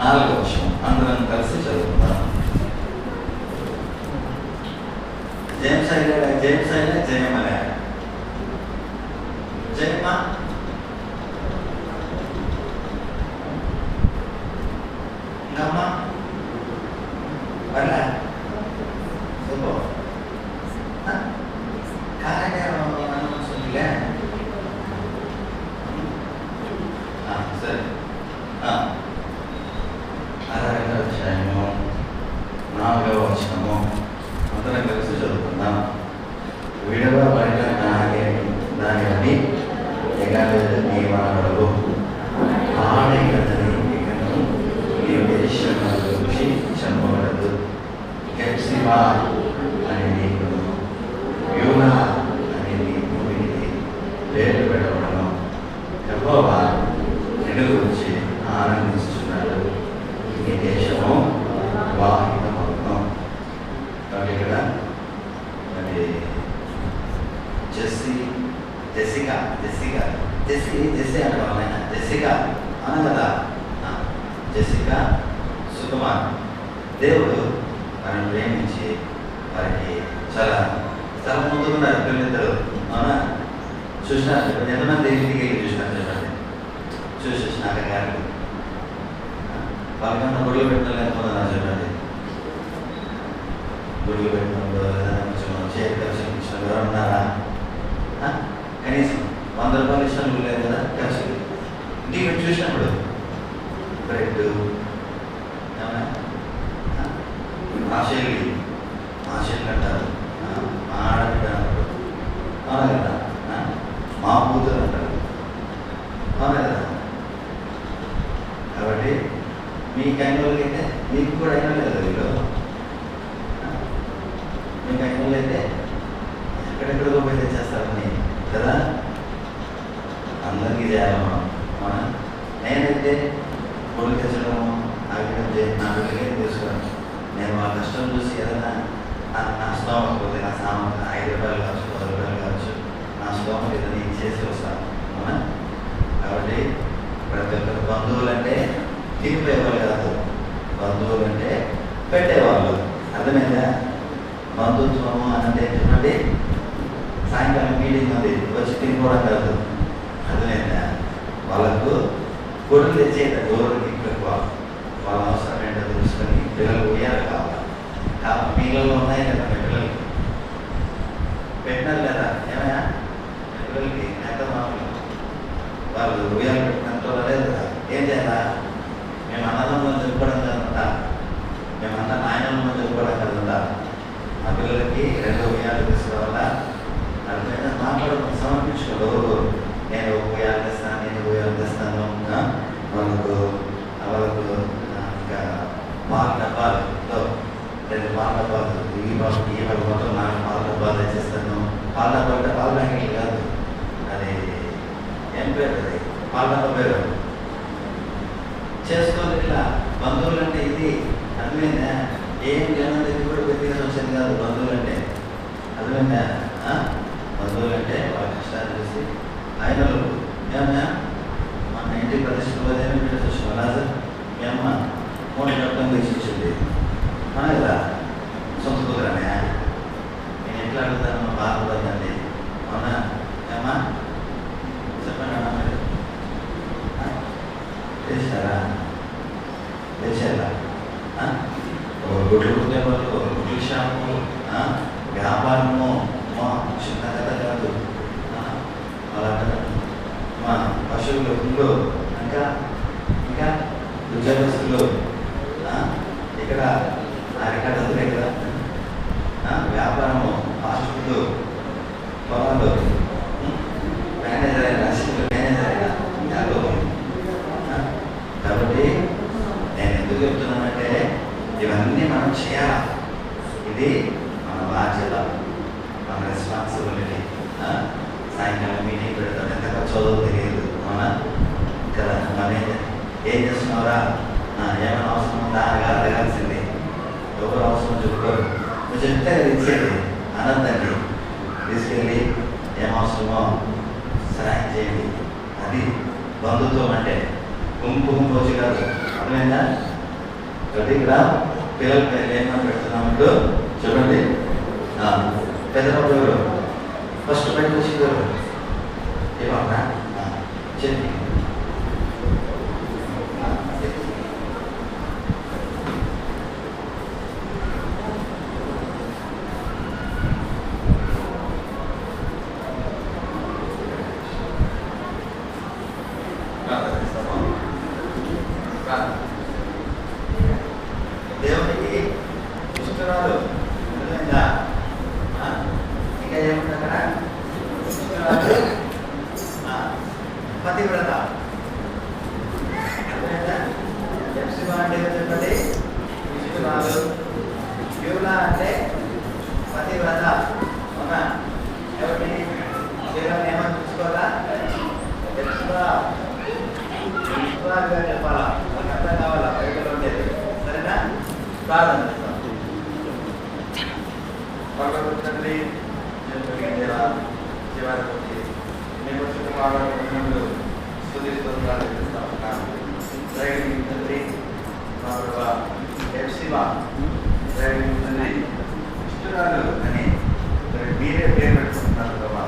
4వ వచనం అందరం కలిసి చదువుకుందాం. జేమ్స్ అయినా జయమలే జయమా ఇంకమ్మా వల్ల చెప్పు కారణే అనుకుంటుందిలే. సరే 6వ అధ్యాయము 4వ వచనము అందరం కలిసి చదువుకుందాం. విడవబడిన దానిని ఎగలేదు నీ వాడలు ఆడగదని నీ దేశంలో గురించి చెప్పబడదు. హెప్సిబా అని నీకు యూనా అని నీకు పేరు పెట్టబడను. యెహోవా నిన్ను గురించి ఆనందిస్తున్నాడు. ఈ దేశము వాహితమవును. కాబట్టి ఇక్కడ మరి జెస్సీ అంటారు ఆయన. జెస్సికా అన కదా, జెస్సికా సుకుమార్. దేవుడు వారిని ప్రేమించి వారికి చాలా చాలా ముందుకున్నారు పిల్లలిద్దరు. అవునా? చూసినారు ఎంతమంది ఇంటికి వెళ్ళి చూసినారు చెప్పండి. చూసినాక గారు వాళ్ళకన్నా గుడ్లు పెట్టిన ఎంతమంది చెప్పండి. గుడ్లు పెట్టినప్పుడు కొంచెం చేతి ఖర్చు ఇచ్చిన ఎవరు ఉన్నారా? కనీసం 100 రూపాయలు ఇచ్చినప్పుడు లేదు కదా ఖర్చు. ఇంటికి పెట్టి చూసినప్పుడు బ్రెడ్ ఏమన్నా ఆశలు అంటారు, మా ఆడబిడ్డ అంటారు, అవునా కదా, మా కూతురు అంటారు, అవునా కదా. కాబట్టి మీకు అయిన వాళ్ళకైతే మీకు కూడా అయినా లేదు. వీళ్ళు మీకు అయిన వాళ్ళు అయితే ఎక్కడెక్కడికో పోయి తెచ్చేస్తారని కదా. అందరికీ చేయాలి మనం. అవునా? నేనైతే కొడుకు తెచ్చడము అవి నా బిడ్డలే తీసుకోవడం. నేను వాళ్ళ కష్టం చూసి ఏదైనా నా స్తోమత పోతే నా సామర్థ్యం 5 రూపాయలు కావచ్చు, 10 రూపాయలు కావచ్చు, నా స్తోమత ఏదైనా చేసి వస్తాను. అవునా? కాబట్టి ప్రతి ఒక్కరు బంధువులు అంటే తినిపోయేవాళ్ళు కాదు, బంధువులు అంటే పెట్టేవాళ్ళు. అర్థమైందా? బంధుత్వము అంటే ఏంటంటే సాయంకాలం మీటింగ్ ఉంది వచ్చి తినిపోవడం కాదు. అర్థమైందా? వాళ్ళకు కొడుకు తెచ్చేది ఎవరికి ఎక్కువ వాళ్ళ అవసరం ఏంటో తెలుసుకొని పిల్లలు ఉయ్యాలి కావాలి. పిల్లలు ఉన్నాయి కదా మీ పిల్లలకి పెట్టినారు లేదా? ఏమయ్యా పిల్లలకి ఎంత మామూలు వాళ్ళు ఉయ్యాలు పెట్టినంత లేదు కదా. ఏం చేయాలా? మేము అన్నదమ్ములను చెప్పుకోవడం కదంతా, మేము అన్న నాయనమ్మను చెప్పుకోవడం కదంతా. మా పిల్లలకి 2 ఉయ్యాలు తీసుకురావాలా? అర్థమైనా మాట్లాడుకుని సమర్పించుకోరు. నేను ఉయ్యాలు తెస్తాను, నేను ఉయ్యాలు తెస్తాను. వాళ్ళకు ఇంకా పాల డబ్బాలతో 2 పాల డబ్బాలు ఈ వాళ్ళ మొత్తం 4 పాల డబ్బాలు తెచ్చేస్తాను. పాల డబ్బా అంటే పాల ప్యాకెట్లు కాదు, అది ఏం పేరు, అది పాల డబ్బా పేరు. చేసుకోవాలి ఇట్లా. బంధువులు అంటే ఇది. అర్థమైందా? ఏం జనం దగ్గర కూడా వ్యక్తిగత వచ్చింది కాదు బంధువులు అంటే. అర్థమైందా? బంధువులు అంటే వాళ్ళ కష్టాలు చూసి ఆయన ఏమన్నా మన ఇంటికి ప్రతిష్ట పోతేనే బిడ్డ చూసిన రాజు మీ అమ్మ 3 డబ్బులు తెచ్చిచ్చింది. కదా సొంత కుదరనే. నేను ఎట్లా అడుగుతాను? బాధపడదండి. అవునా? ఏమ్మా చెప్పండి అన్న. మీరు తెచ్చారా? తెచ్చారా? గుడ్లు కుట్టే వాళ్ళు, గుడ్ల షాపు, వ్యాపారము చిన్న కథ కాదు. అలా మా పశువులు గుళ్ళు, ఇంకా ఇంకా ఉద్యోగస్తులు ఇక్కడ అరికట్టదు. ఇక్కడ వ్యాపారము, ఫాస్ట్ ఫుడ్, పొలాలు, మేనేజర్ అయినా అసిస్టెంట్ మేనేజర్ అయినా వ్యాపారం. కాబట్టి నేను ఎందుకు చెప్తున్నానంటే ఇవన్నీ మనం చేయాలి. ఇది మన బాధ్యత, మన రెస్పాన్సిబిలిటీ. సాయంకాలం మీటింగ్ పెడతాం, ఎంత చదువు తెలియదు. అవునా కదా? మరి ఏం చేస్తున్నారా? ఏమైనా అవసరం ఉందా? అడగాల్సింది. ఎవరు అవసరం చెప్పుకోరు. నువ్వు చెప్తే అది ఇచ్చేది. అనంతండి తీసుకెళ్ళి ఏం అవసరమో సహాయం చేయండి. అది బంధుత్వం అంటే. గుంపు వచ్చి కాదు, అర్థమైందా? కాబట్టి ఇక్కడ పిల్లల పేరు ఏమన్నా పెడుతున్నామంటూ చూడండి. పెద్ద బాబు ఎవరు? ఫస్ట్ బయట వచ్చి ఎవరు? ఏమన్నా చెప్పి దేవునికి ఇష్టరాలు. ఇంకా ఏముంది అక్కడ? ఇష్టరాలు పతివ్రత. అంటే చెప్పండి, ఇష్టరాలు. యూలా అంటే పతివ్రత. అవునా? ఎవరి దేవుని ఏమని చూసుకోవాలా? చెప్పాలా? అర్థం కావాలా? బయటలో ఉండేది. సరేనా? ప్రార్థన చేస్తాం. తండ్రి, జీవానికి మీకు చుట్టూ స్తుతిస్తూ ప్రార్థిస్తూ ఉంటాను. తండ్రి, మా ప్రభా ఎఫ్సివా తండ్రి ఇష్టరాలు అని మీరే పేరు పెట్టుకుంటున్నారు ప్రభా.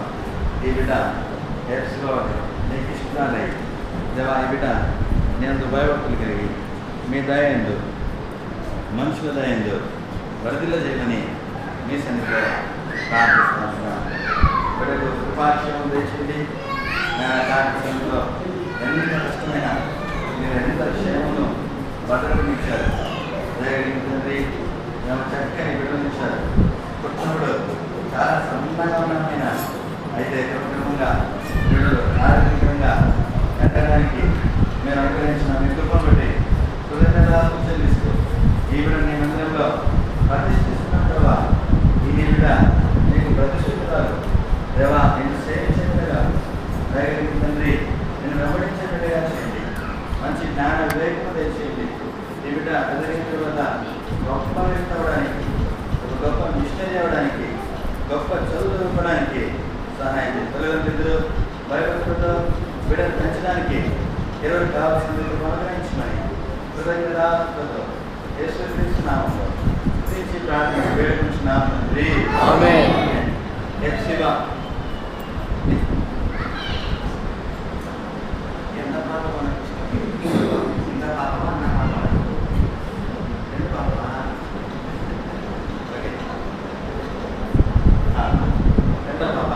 ఈ బిడ్డ ఎఫ్సివా నీకు ఇష్టరాలై దేవా, ఈ బిడ్డ నేను భయభక్తులు కలిగి మీ దయందు మనుషుల దయందు వరదిలో చేయమని మీ సన్నిధిలో ప్రార్థిస్తున్నాను. బిడ్డకు కృపాక్షేమం తెచ్చింది. కార్యక్రమంలో ఎంత కష్టమైన మీరు ఎంత క్షేమను భద్రపనిచ్చారు. తండ్రి చక్కని బిడ్డనిచ్చారు. పుట్టినప్పుడు చాలా సన్నగా ఉన్నమైన అయితే కుటుంబంగా బిడ్డలు ఆరోగ్యంగా ఎక్కడానికి మీరు అనుగ్రహించిన మీ కృపను బట్టి కృతజ్ఞతలు చెల్లిస్తూ ఈ బిడ్డ నీ మందిరంలో ప్రతిష్ఠిస్తున్న ప్రభా, ఈ బిడ్డ నీకు ప్రతిష్ఠితురాలు దేవా, నేను సేవించేట్టుగా దయగలిగిన తండ్రి, నేను వెంబడించేట్టుగా చేయండి. మంచి జ్ఞాన వివేకము తెచ్చేయండి. ఈ బిడ్డ ఎదిగిన తర్వాత గొప్ప వ్యక్తి అవ్వడానికి, ఒక గొప్ప మిషనరీ అవ్వడానికి, గొప్ప చదువు చదువుకోవడానికి సహాయం చేయండి. తల్లిదండ్రులు భయభక్తులతో బిడ్డను పెంచడానికి ఎవరికి కావాల్సింది అనుగ్రహించమని కృతజ్ఞతతో యేసుక్రీస్తు నామములో స్తుతించి ప్రార్థన వేడుకుంటున్నాము తండ్రి. ఆమేన్. ఎఫ్సివా ఎంత పాప మనకి ఇంత పాప అన్న పాప రెండు పాప ఎంత పాప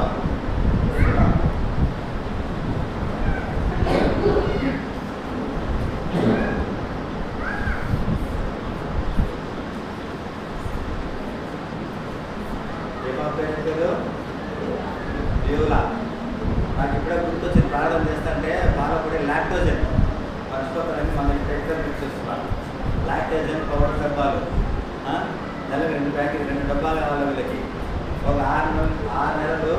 నాకు ఇప్పుడే గుర్తొచ్చింది. ప్రార్థన చేస్తుంటే బాలపడే లాక్టోజన్ మర్చిపోతారని మన టెక్టర్ చేస్తున్నాను. లాక్టోజన్ పౌడర్ డబ్బాలు నెలకు 2 ప్యాకెట్ 2 డబ్బాలు కావాలి వీళ్ళకి. ఒక 6 నెలలు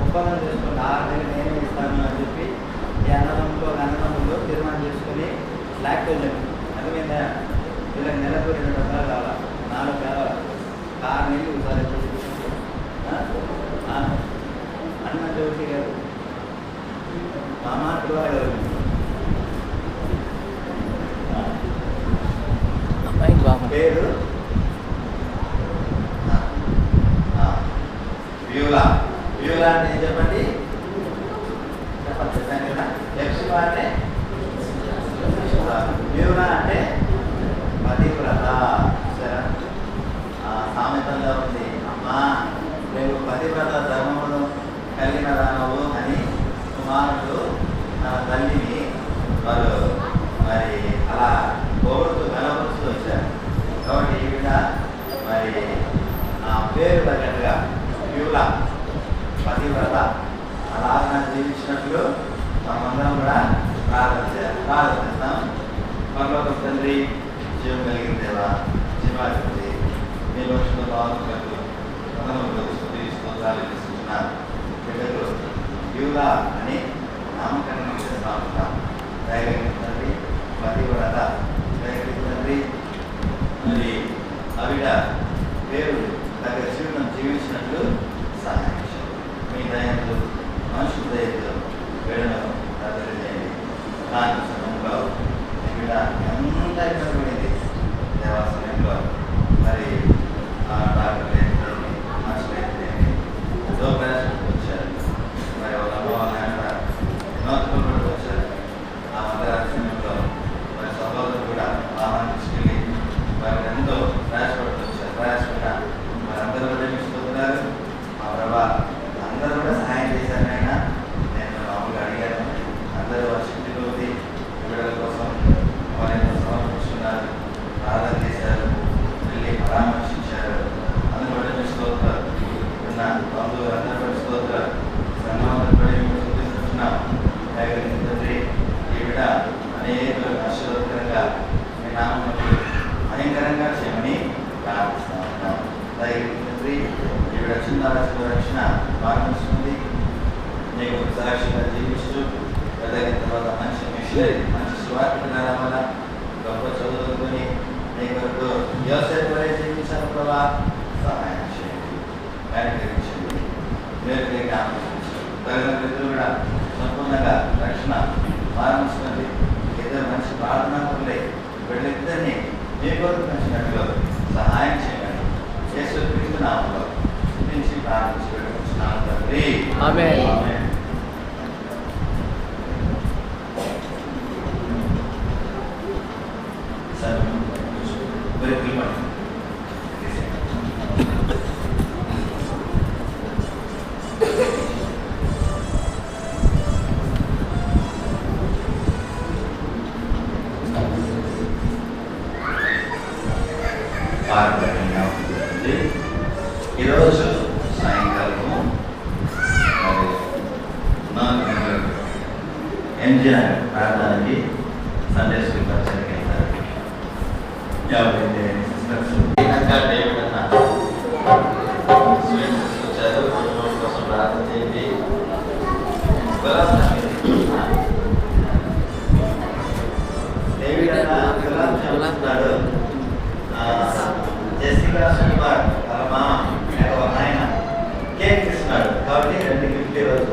ఒప్పందం చేసుకోండి. 6 నెలలు నేనే ఇస్తాను అని చెప్పి ఈ అన్నదమ్ములు తీర్మానం చేసుకుని లాక్టోజన్ అర్థమైందా? వీళ్ళకి నెలకు 2 డబ్బాలు కావాలి, 4 కావాలి. 6 నెలలు ఒకసారి అన్న జ్యోతి గారు మా మాటలు పేరు వ్యూలా. వ్యూలా అంటే చెప్పండి, చెప్పండి కదా. ఎఫ్సివా అంటే వ్యూలా అంటే పతివ్రత. సరే, సామెతల్లో ఉంది, అమ్మా నేను పతివ్రత ధర్మమును కలిగిన రానవు అని కుమారుడు తన తల్లిని వారు మరి అలా కోరుతూ కలవరుస్తూ వచ్చారు. కాబట్టి ఈ విధంగా మరి ఆ పేరు తగ్గట్టుగా వ్యూలా పతివ్రత అలాగా జీవించినట్లు మనమందరం కూడా ప్రార్థిస్తాం. పరలోక తండ్రి, జీవం కలిగిన దేవా, జీవాధిపతి, మీ లోక్షణ బాగున్నట్లు బిడ్డలు వ్యూలా అని నామకరణం చేస్తూ ఉంటాం. దయగలిగిన తండ్రి, పతివ్రత దయగలిగిన తండ్రి, మరి ఆవిడ పేరు తగ్గ జీవితం జీవించినట్లు సహాయం మీ దయతో మనుషుల దయతో వేడను చేయండి. దాని సమయంలో బిడ్డ ఎంత ఇబ్బంది పడింది దేవా సమయంలో. మరి డాక్టర్లు ఏంటండి, మనుషులు ఏంటండి, ఎంతో ప్రయాసపడుతూ వచ్చారు. మరి వాళ్ళ అమ్మ వాళ్ళ నాన్న ఎన్నో పడుతూ వచ్చారు. ఆ మధ్యరాత్రి సమయంలో మరి సహోదరులు కూడా వాహనం తీసుకెళ్ళి వారికి ఎంతో ప్రయాసపడుతూ వచ్చారు. ప్రయాసపడిన మరి అందరూ కూడా చూస్తున్నారు. మా ప్రభా అందరూ కూడా సహాయం చేశారు. అయినా నేను మామూలుగా అడిగాను. అందరూ వారి శక్తి కొద్ది బిడ్డల కోసం వారిని సమర్పించుకున్నారు, ప్రార్థన చేశారు, వెళ్ళి పరామర్శించారు. అందరూ కూడా చూసుకోతారు. ఉన్న బంధువులు అందరూ కూడా చూసుకోతారు. సంఘంలో కూడా చూపిస్తున్నాం. తండ్రి ఈ బిడ్డ అనేక ఆశీర్వాదకరంగా మీ నామమునకు భయంకరంగా చేయమని ప్రార్థిస్తా ఉన్నాం. తండ్రి ఈ బిడ్డ చిన్న రక్షణ మార్పించుకుంది. నీకు సాక్షిగా జీవిస్తూ ఎదగిన తర్వాత మంచి మిషనరీ, మంచి స్వార్థ వల్ల గొప్ప చదువుకొని నీ కొరకు యోసేపు వలె జీవించాలి. ప్రభా సహాయం చేయండి, కనికరించండి, మీరు జ్ఞాపించండి. తల్లిదండ్రులు కూడా సంపూర్ణంగా రక్షణ మార్పించుకుంది. ఇద్దరు మంచి ప్రార్థనా పనులే వీళ్ళిద్దరినీ మీ కొరకు పెంచినట్లు సహాయం చేయండి. యేసుక్రీస్తు నామములో నుంచి ప్రార్థించి పెట్టుకుంటున్నాను తండ్రి. ఆమేన్. ఆమేన్. ఈరోజు సాయంకాలము మరి 4 గంటలకు ఎంజిఆర్ ప్రార్థనకి సండే స్కూల్ పరిచయకి వెళ్తారు. 50 సిస్టర్స్ డేవిడ్ అన్న స్వీట్స్ వచ్చారు. కుటుంబం కోసం ప్రార్థన చేయండి. డేవిడ్ అన్న గులాబ్ జెసికా సుకుమార్ వాళ్ళ మామ వాళ్ళ నాయన కేక్ ఇస్తున్నాడు. కాబట్టి 2 గిఫ్ట్ ఈరోజు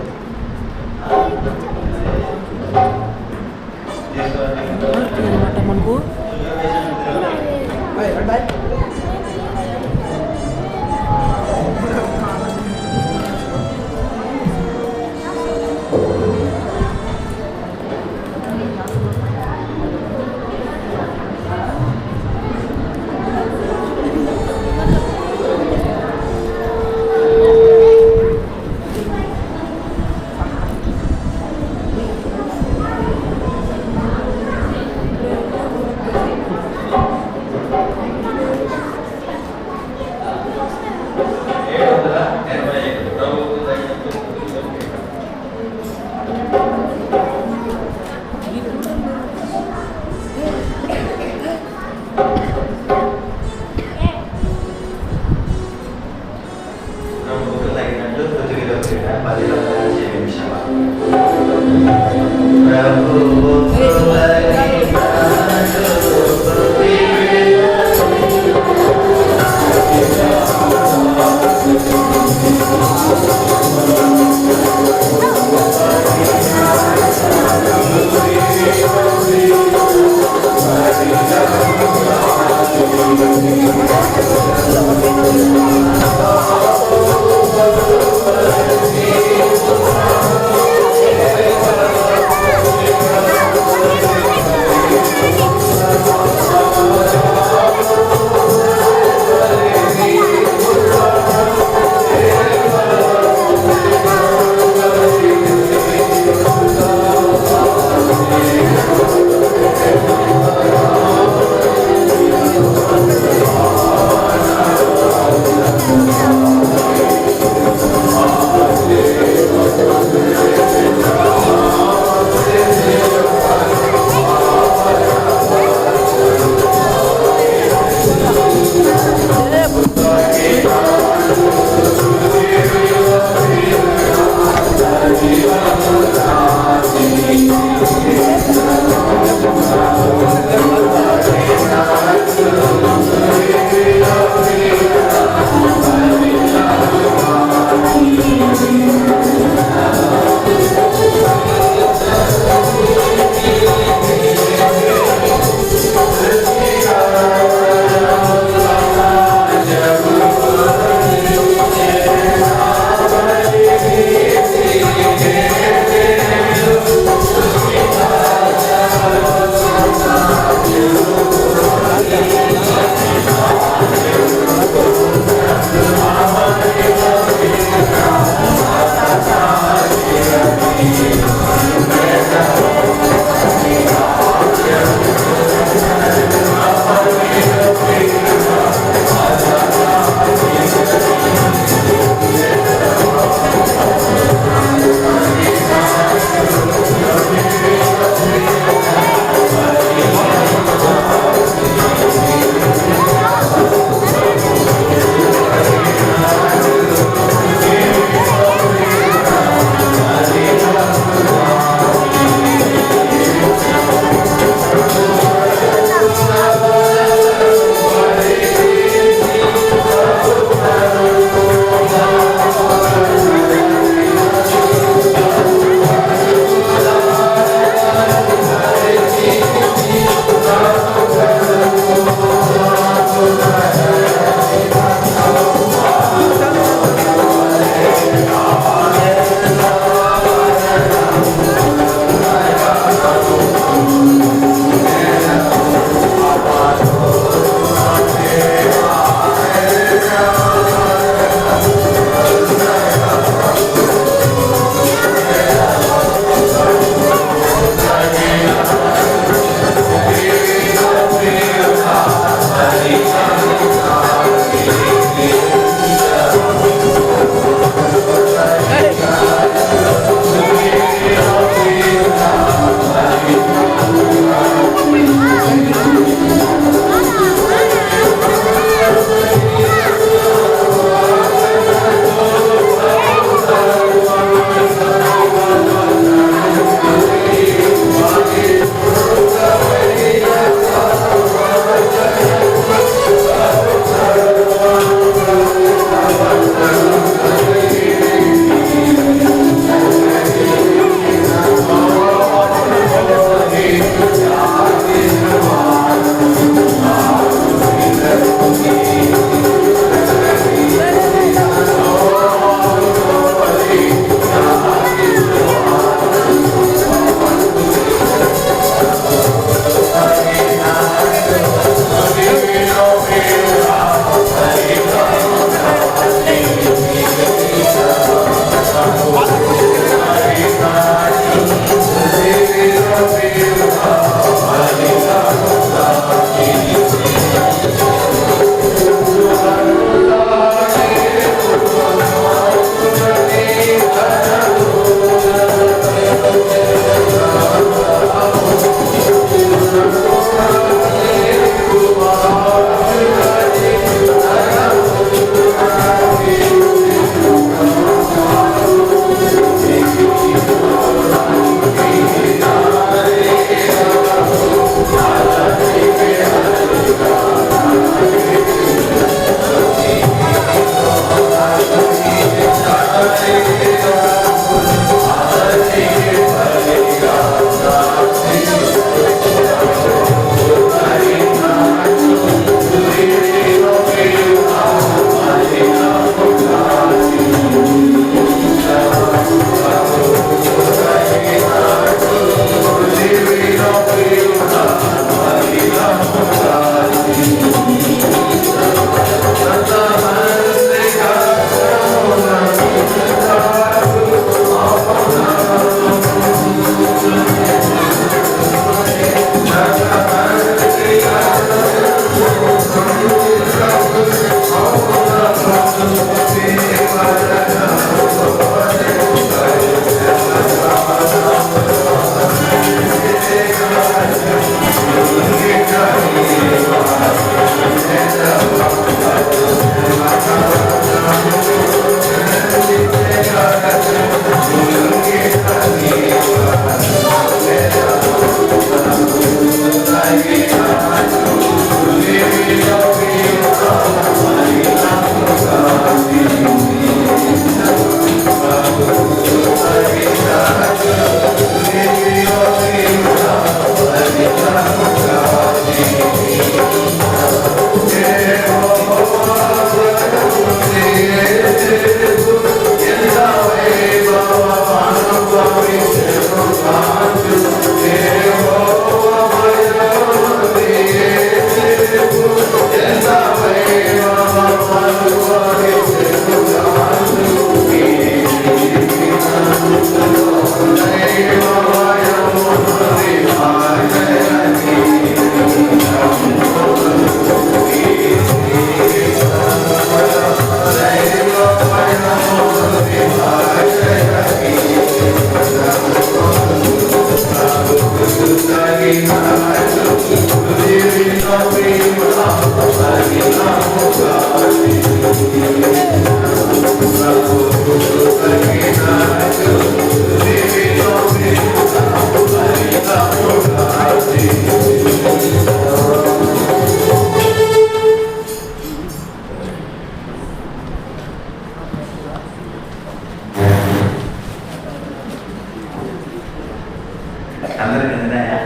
అందరికి అందినాయా?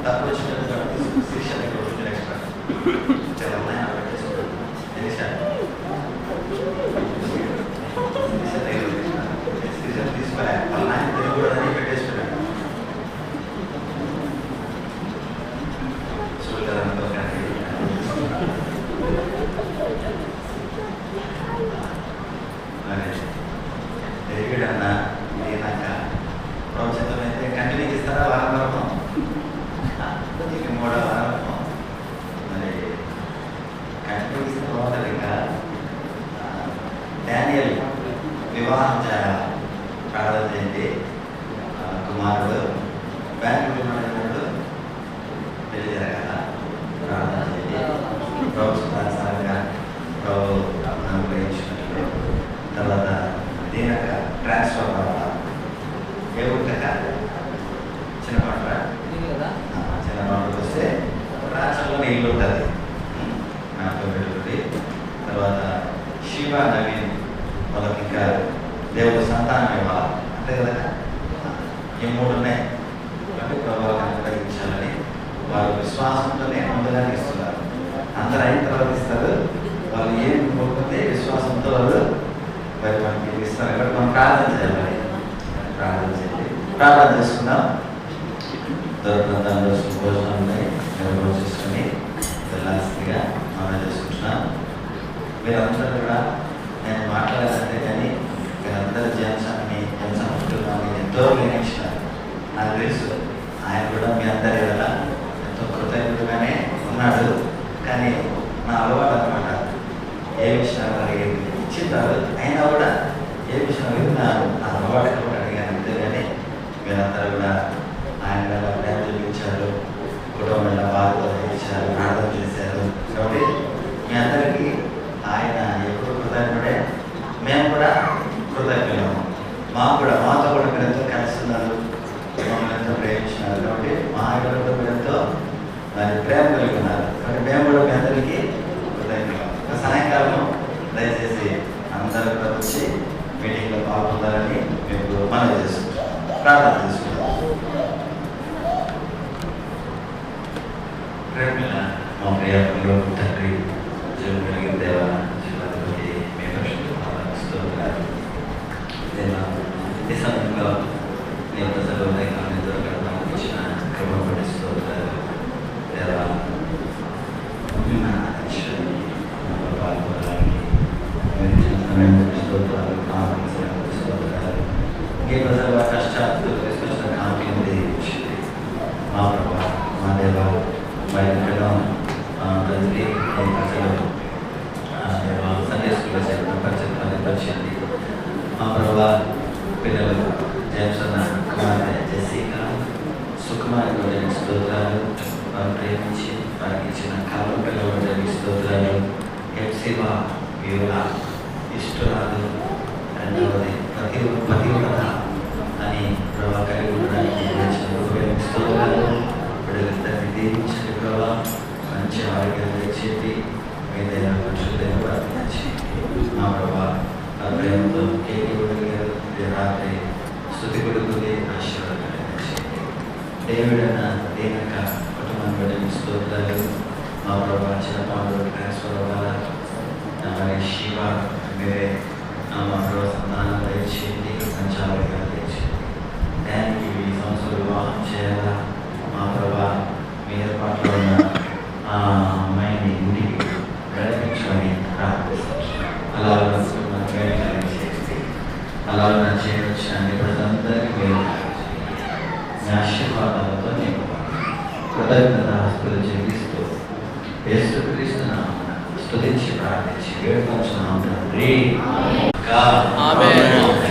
తక్కువ శిక్షణ ఎక్స్ట్రా చాలా ఉన్నాయి. తీసుకోలే వాళ్ళ నాయన తినకూడదని పెట్టేసుకున్నాడు. చూడలేదంతా ఎరిగిడన్నా లేనాక ప్రవచనం అయితే కంటిన్యూ ఇస్తారా? వారం వరకు ఇక 3వ వారం మరి కంటిన్యూ ఇస్తే బాగుంటుంది. ఇంకా డానియల్ వివాహం చేయాలి, ప్రార్థన చేయండి. కుమారుడు బ్యాంకు పెళ్లి జరగాల, ప్రార్థన చేయండి. ప్రభుత్వానుసారంగా ప్రభు అనుగ్రహించినట్లు తర్వాత దీనక ట్రాన్స్ఫర్ అవ్వాలి. ఏ ఊరిక చిన్న పంట చిన్న పంటకు వస్తే రాష్ట్రంలో ఇల్లు ఉంటుంది, నాకు పెట్టుకుంది. తర్వాత శివ నవీన్ వాళ్ళకి ఇంకా దేవుడు సంతానం ఇవ్వాలి, అంతే కదా. ఈ 3 ఉన్నాయి. కాబట్టి ప్రభావం అనుగ్రహించాలని వారు విశ్వాసంతోనే ముందుగానే ఇస్తున్నారు. అందరూ అయిన తర్వాత ఇస్తారు. వాళ్ళు ఏం కోరుకుంటే విశ్వాసంతో వాళ్ళు మరి మనకి ఇస్తారు. కాబట్టి మనం ప్రార్థన చేయాలి. ప్రార్థన చేయండి, ప్రార్థన చేసుకుందాం. దొరకంలో భోజనం ఉన్నాయి, నిర్వహించుకొని వెళ్ళాల్సిందిగా మనం చేసుకుంటున్నాం. మీరందరూ కూడా నేను మాట్లాడాలంటే కానీ మీరందరూ జనసాన్ని జనసంస్కృతాన్ని ఎంతో నిర్ణయించినారు. నాకు తెలుసు ఆయన కూడా మీ అందరి కదా ఎంతో కృతజ్ఞతగానే ఉన్నాడు. కానీ నా అలవాటు అనమాట, ఏ విషయాలు అడిగేది ఇచ్చింటారు, అయినా కూడా ఏ విషయం అడిగినా నా అలవాటు కూడా అడిగాను. అంతేగాని మీరందరూ కూడా ఆయన ప్రేమ చూపించారు, కుటుంబంలో బాధతో ఇచ్చారు, ప్రార్థన చేశారు. కాబట్టి మీ అందరికీ ఆయన ఎప్పుడు కృతజ్ఞుడే, మేము కూడా కృతజ్ఞులము. మాతో కూడా మీరు ఎంతో కలిసి ఉన్నారు, మమ్మల్ని ఎంతో ప్రేమించినారు. కాబట్టి మా ఎవరితో మీరు ఎంతో మరి ప్రేమ కలిగి ఉన్నారు. కాబట్టి మేము కూడా మీ అందరికీ కృతజ్ఞులం. సాయంకాలం దయచేసి అందరూ కూడా వచ్చి మీటింగ్లో పాల్గొంటారని మీకు మనవి చేసుకుంటాం, ప్రార్థన చేసుకుంటాం. మా ప్రియ తండ్రి, జీవం కలిగిన దేవ, జీవాధిపతి, మీ పరిశుద్ధ ఈ సమయంలో నేను ప్రజలు దొరకడం ఇచ్చిన క్రమ పఠిస్తున్నారు. దేవా పాల్గొనడానికి ఈ ప్రజల కష్టాలు తీసుకొచ్చిన కాంతిని తెలియజేసింది. మా ప్రభా, మా దేవ బయటలో ప్రతి ప్రజలు సండే స్కూల్లో చేరడం పరిచింది. మా ప్రభా పిల్లలు జయసన్న కుమార్తె జెసికా సుకుమారి స్తోత్రాలు, వారు ప్రేమించి వారికి ఇచ్చిన కాలం పిల్లలు స్తోత్రాలు. హెప్సిబా యూలా ఇష్టరాలు, రెండవది పతివ్రత అని ప్రభావ కలిగి ఉండడానికి స్తోత్రాలు. బిడ్డలిద్దరిని దీవించండి ప్రభావ, మంచి ఆరోగ్యాలు చెప్పి ఏదైనా పరిశుద్ధంగా ప్రార్థించి మా ప్రభావ ఆ ప్రేమతో కేకగలిగారు. రాత్రి స్థుతి కొడుకుని ఆశీర్వాదం దేవుడన్న దేనక కుటుంబం బిడ్డని స్తోత్రాలు. మా ప్రభావ చిన్నపాడు ట్రాన్స్ఫర్ అవ్వాలా, మరి శివ మీరే మా ప్రభావ సంతానం దయచేయండి, మంచి ఆరోగ్యాలు దయచేయండి. దానికి ఈ సంవత్సరం వివాహం చేయాలా, మా ప్రభావ మీ ఏర్పాట్లో ఉన్న ఆ అమ్మాయిని ఇంటికి నడిపించమని ప్రార్థిస్తాం. అలా అలా చేయవచ్చు అన్ని ప్రజలందరికీ మీరు మీ ఆశీర్వాదాలతో నేను కృతజ్ఞత ఆస్తులు చెల్లిస్తూ యేసుక్రీస్తు నామమున స్తుతించి ప్రార్థించి వేడుకొంచున్నాము తండ్రి. ఆమేన్.